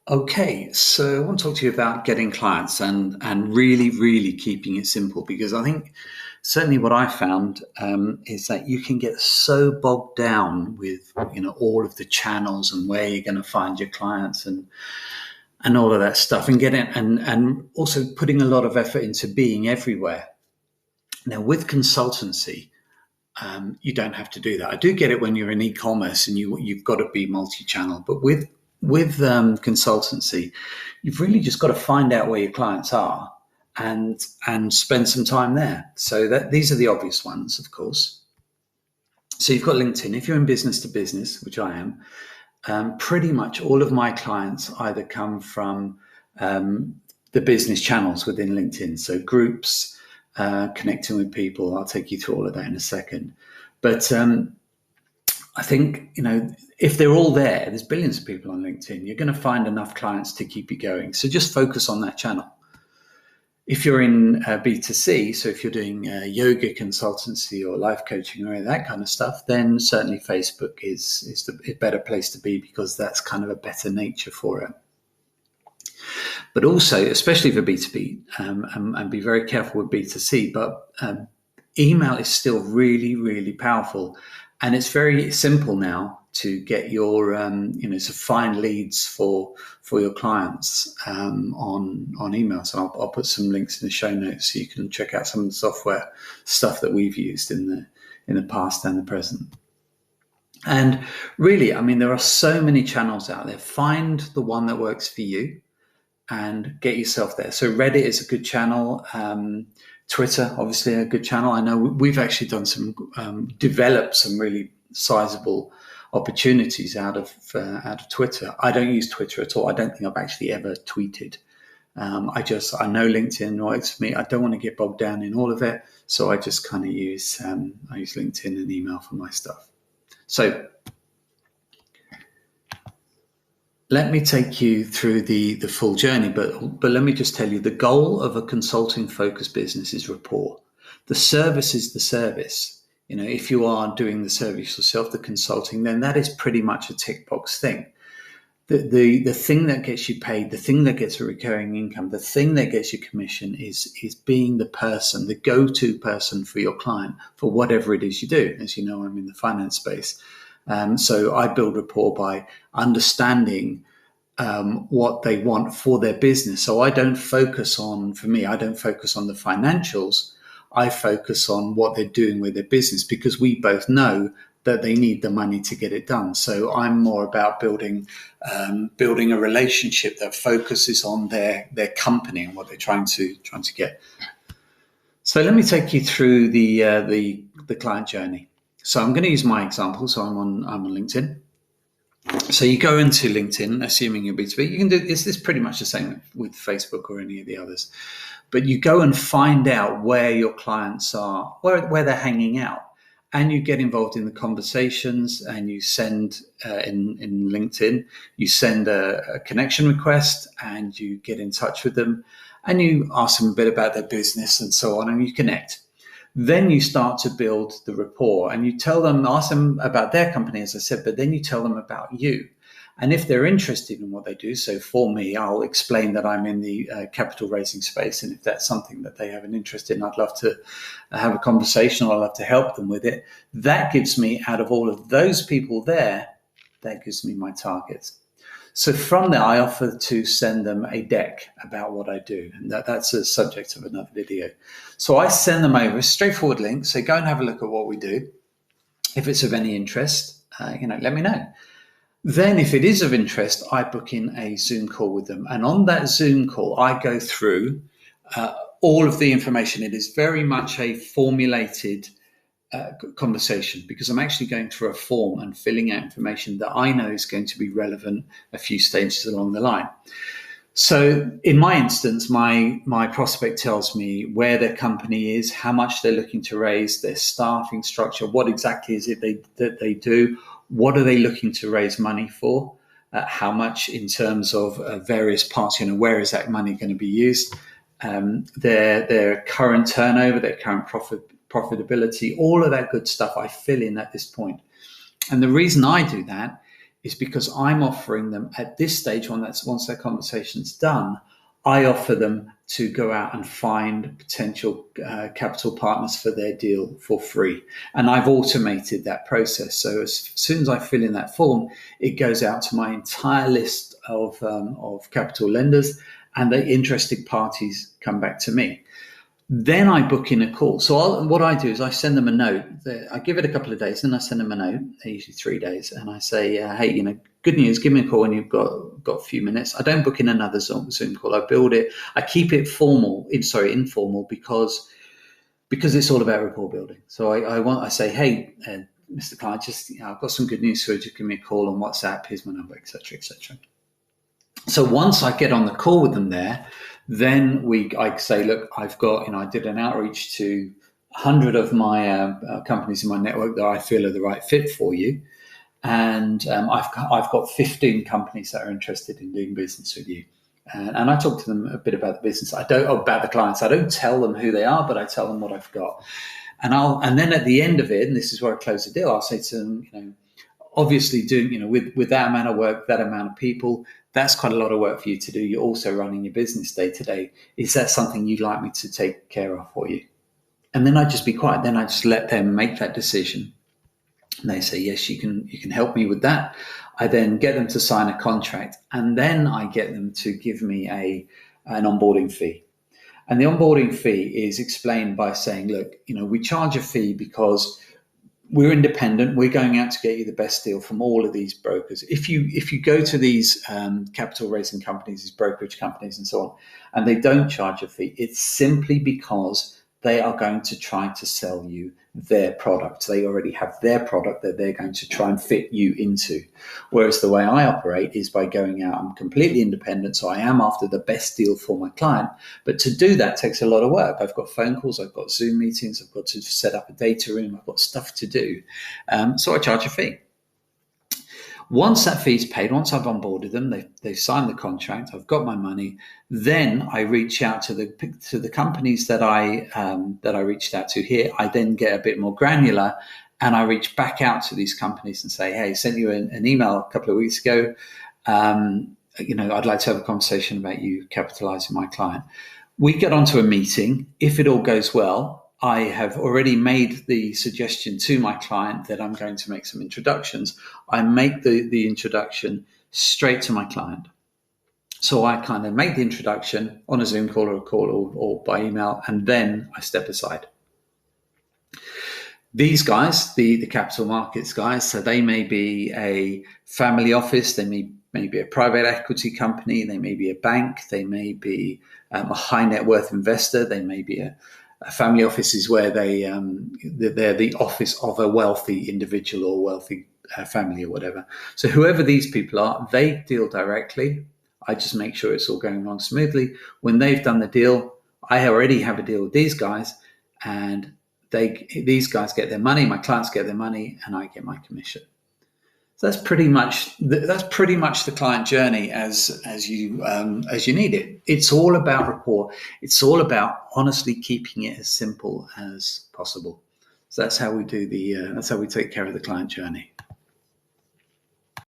Okay, so I want to talk to you about getting clients and really, really keeping it simple because I think certainly what I found is that you can get so bogged down with all of the channels and where you're going to find your clients and all of that stuff and getting and also putting a lot of effort into being everywhere. Now with consultancy, you don't have to do that. I do get it when you're in e-commerce and you've got to be multi-channel, but with consultancy, you've really just got to find out where your clients are and spend some time there. So that these are the obvious ones, of course. So you've got LinkedIn. If you're in business to business, which I am, pretty much all of my clients either come from the business channels within LinkedIn, so groups, connecting with people. I'll take you through all of that in a second. But I think, if they're all there's billions of people on LinkedIn, you're going to find enough clients to keep you going. So just focus on that channel. If you're in B2C, so if you're doing yoga consultancy or life coaching or that kind of stuff, then certainly Facebook is the better place to be because that's kind of a better nature for it. But also, especially for B2B, and be very careful with B2C, but email is still really, really powerful. And it's very simple now to get your, to find leads for your clients on email. So I'll put some links in the show notes so you can check out some of the software stuff that we've used in the past and the present. And really, there are so many channels out there. Find the one that works for you and get yourself there. So Reddit is a good channel. Twitter, obviously, a good channel. I know we've actually done developed some really sizable opportunities out of Twitter. I don't use Twitter at all. I don't think I've actually ever tweeted. I know LinkedIn works for me. I don't want to get bogged down in all of it, so I just kind of use LinkedIn and email for my stuff. So let me take you through the full journey, but let me just tell you the goal of a consulting focused business is rapport. The service is the service. If you are doing the service yourself, the consulting, then that is pretty much a tick box thing. The thing that gets you paid, the thing that gets a recurring income, the thing that gets you commission is being the person, the go-to person for your client for whatever it is you do. As you know, I'm in the finance space. So I build rapport by understanding what they want for their business. So I don't focus on the financials. I focus on what they're doing with their business because we both know that they need the money to get it done. So I'm more about building a relationship that focuses on their company and what they're trying to get. So let me take you through the client journey. So I'm going to use my example. So I'm on LinkedIn. So you go into LinkedIn, assuming you're B2B. You can do this pretty much the same with Facebook or any of the others. But you go and find out where your clients are, where they're hanging out. And you get involved in the conversations and you send, in LinkedIn, you send a connection request and you get in touch with them and you ask them a bit about their business and so on and you connect. Then you start to build the rapport and you ask them about their company, as I said, but then you tell them about you. And if they're interested in what they do, so for me, I'll explain that I'm in the capital raising space. And if that's something that they have an interest in, I'd love to have a conversation or I'd love to help them with it. That gives me, out of all of those people there, that gives me my targets. So from there, I offer to send them a deck about what I do. And that's a subject of another video. So I send them over a straightforward link. So go and have a look at what we do. If it's of any interest, let me know. Then if it is of interest, I book in a Zoom call with them. And on that Zoom call, I go through all of the information. It is very much a formulated conversation because I'm actually going through a form and filling out information that I know is going to be relevant a few stages along the line. So in my instance, my prospect tells me where their company is, how much they're looking to raise, their staffing structure, what exactly is it that they do, what are they looking to raise money for, how much in terms of various parts, where is that money going to be used, their current turnover, their current profitability, all of that good stuff I fill in at this point. And the reason I do that is because I'm offering them at this stage, once that conversation's done, I offer them to go out and find potential capital partners for their deal for free. And I've automated that process. So as soon as I fill in that form, it goes out to my entire list of capital lenders, and the interested parties come back to me. Then I book in a call. So what I do is I send them a note. I give it a couple of days, then I send them a note, usually 3 days, and I say, hey, good news, give me a call when you've got a few minutes. I don't book in another Zoom call. I keep it informal because it's all about rapport building. So I say, hey, Mr. Client, I've got some good news for you. Just give me a call on WhatsApp. Here's my number, etc., etc. So once I get on the call with them there, then I say, look, I've got, I did an outreach to 100 of my companies in my network that I feel are the right fit for you. And I've got 15 companies that are interested in doing business with you. And I talk to them a bit about the business. About the clients. I don't tell them who they are, but I tell them what I've got. And then at the end of it, and this is where I close the deal, I'll say to them, obviously doing, with that amount of work, that amount of people, that's quite a lot of work for you to do. You're also running your business day to day. Is that something you'd like me to take care of for you? And then I just be quiet. Then I just let them make that decision. And they say, yes, you can help me with that. I then get them to sign a contract, and then I get them to give me an onboarding fee. And the onboarding fee is explained by saying, look, we charge a fee because we're independent. We're going out to get you the best deal from all of these brokers. If you go to these capital raising companies, these brokerage companies and so on, and they don't charge a fee, it's simply because they are going to try to sell you their product. They already have their product that they're going to try and fit you into. Whereas the way I operate is by going out, I'm completely independent, so I am after the best deal for my client. But to do that takes a lot of work. I've got phone calls, I've got Zoom meetings, I've got to set up a data room, I've got stuff to do. So I charge a fee. Once that fee is paid, once I've onboarded them, they've signed the contract, I've got my money, then I reach out to the companies that I reached out to here. I then get a bit more granular, and I reach back out to these companies and say, hey, I sent you an email a couple of weeks ago. I'd like to have a conversation about you capitalizing my client. We get onto a meeting. If it all goes well, I have already made the suggestion to my client that I'm going to make some introductions. I make the introduction straight to my client. So I kind of make the introduction on a Zoom call or a call or by email, and then I step aside. These guys, the capital markets guys, so they may be a family office, they may be a private equity company, they may be a bank, they may be a high net worth investor, they may be a family office is where they're the office of a wealthy individual or wealthy family or whatever. So whoever these people are, they deal directly. I just make sure it's all going along smoothly. When they've done the deal, I already have a deal with these guys, and these guys get their money, my clients get their money, and I get my commission. So that's pretty much the client journey as you need it. It's all about rapport. It's all about honestly keeping it as simple as possible. So that's how we take care of the client journey.